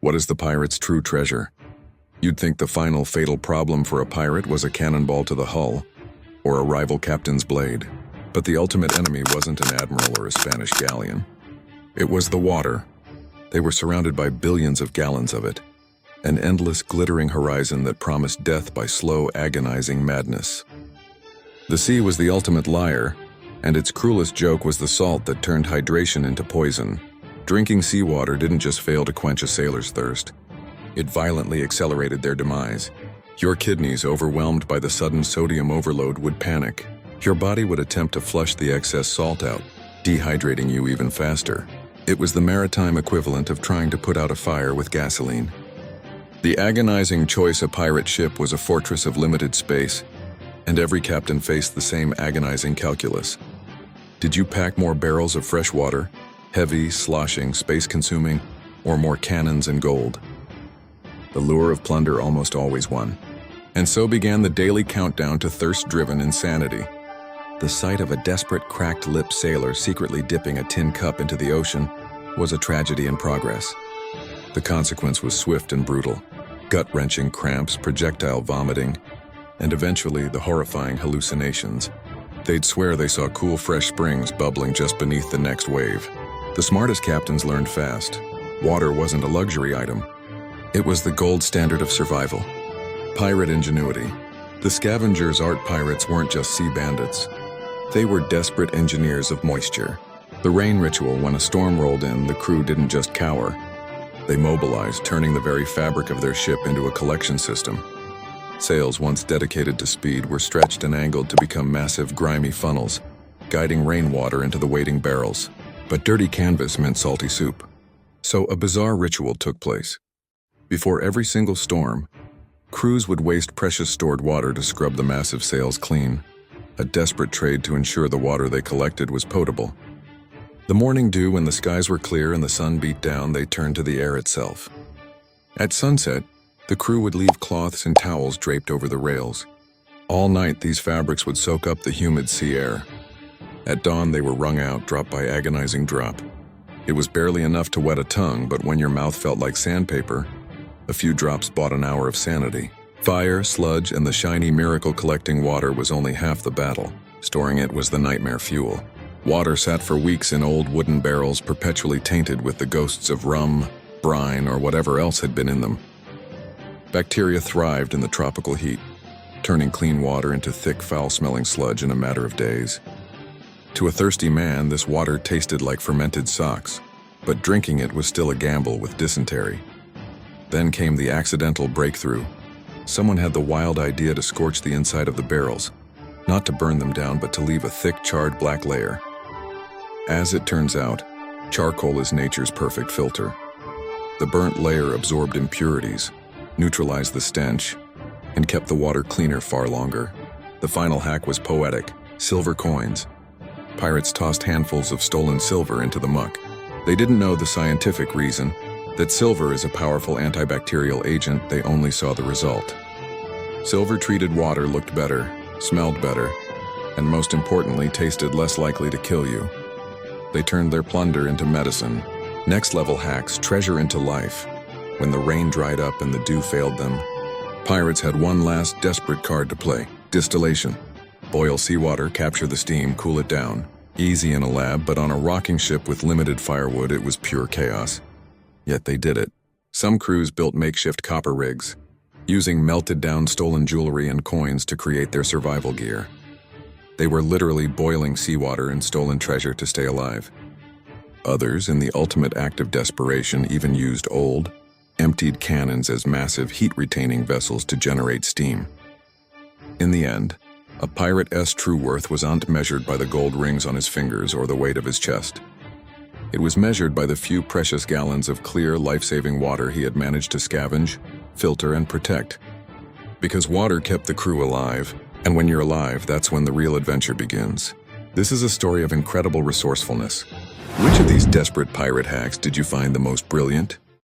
What is the pirate's true treasure? You'd think the final fatal problem for a pirate was a cannonball to the hull, or a rival captain's blade. But the ultimate enemy wasn't an admiral or a Spanish galleon. It was the water. They were surrounded by billions of gallons of it, an endless glittering horizon that promised death by slow, agonizing madness. The sea was the ultimate liar, and its cruelest joke was the salt that turned hydration into poison. Drinking seawater didn't just fail to quench a sailor's thirst. It violently accelerated their demise. Your kidneys, overwhelmed by the sudden sodium overload, would panic. Your body would attempt to flush the excess salt out, dehydrating you even faster. It was the maritime equivalent of trying to put out a fire with gasoline. The agonizing choice: a pirate ship was a fortress of limited space, and every captain faced the same agonizing calculus. Did you pack more barrels of fresh water, heavy, sloshing, space-consuming, or more cannons and gold? The lure of plunder almost always won. And so began the daily countdown to thirst-driven insanity. The sight of a desperate, cracked-lipped sailor secretly dipping a tin cup into the ocean was a tragedy in progress. The consequence was swift and brutal: gut-wrenching cramps, projectile vomiting, and eventually the horrifying hallucinations. They'd swear they saw cool, fresh springs bubbling just beneath the next wave. The smartest captains learned fast. Water wasn't a luxury item. It was the gold standard of survival. Pirate ingenuity. The scavengers' art pirates weren't just sea bandits. They were desperate engineers of moisture. The rain ritual: when a storm rolled in, the crew didn't just cower. They mobilized, turning the very fabric of their ship into a collection system. Sails, once dedicated to speed, were stretched and angled to become massive, grimy funnels, guiding rainwater into the waiting barrels. But dirty canvas meant salty soup. So a bizarre ritual took place. Before every single storm, crews would waste precious stored water to scrub the massive sails clean, a desperate trade to ensure the water they collected was potable. The morning dew, when the skies were clear and the sun beat down, they turned to the air itself. At sunset, the crew would leave cloths and towels draped over the rails. All night, these fabrics would soak up the humid sea air. At dawn, they were wrung out, drop by agonizing drop. It was barely enough to wet a tongue, but when your mouth felt like sandpaper, a few drops bought an hour of sanity. Fire, sludge, and the shiny miracle-collecting water was only half the battle. Storing it was the nightmare fuel. Water sat for weeks in old wooden barrels, perpetually tainted with the ghosts of rum, brine, or whatever else had been in them. Bacteria thrived in the tropical heat, turning clean water into thick, foul-smelling sludge in a matter of days. To a thirsty man, this water tasted like fermented socks, but drinking it was still a gamble with dysentery. Then came the accidental breakthrough. Someone had the wild idea to scorch the inside of the barrels, not to burn them down, but to leave a thick, charred black layer. As it turns out, charcoal is nature's perfect filter. The burnt layer absorbed impurities, neutralized the stench, and kept the water cleaner far longer. The final hack was poetic: silver coins. Pirates tossed handfuls of stolen silver into the muck. They didn't know the scientific reason, that silver is a powerful antibacterial agent. They only saw the result. Silver-treated water looked better, smelled better, and most importantly, tasted less likely to kill you. They turned their plunder into medicine. Next-level hacks: treasure into life. When the rain dried up and the dew failed them, pirates had one last desperate card to play: distillation. Boil seawater, capture the steam, cool it down. Easy in a lab, but on a rocking ship with limited firewood, it was pure chaos. Yet they did it. Some crews built makeshift copper rigs, using melted-down stolen jewelry and coins to create their survival gear. They were literally boiling seawater and stolen treasure to stay alive. Others, in the ultimate act of desperation, even used old, emptied cannons as massive heat-retaining vessels to generate steam. In the end, a pirate's true worth wasn't measured by the gold rings on his fingers or the weight of his chest. It was measured by the few precious gallons of clear, life-saving water he had managed to scavenge, filter, and protect. Because water kept the crew alive, and when you're alive, that's when the real adventure begins. This is a story of incredible resourcefulness. Which of these desperate pirate hacks did you find the most brilliant?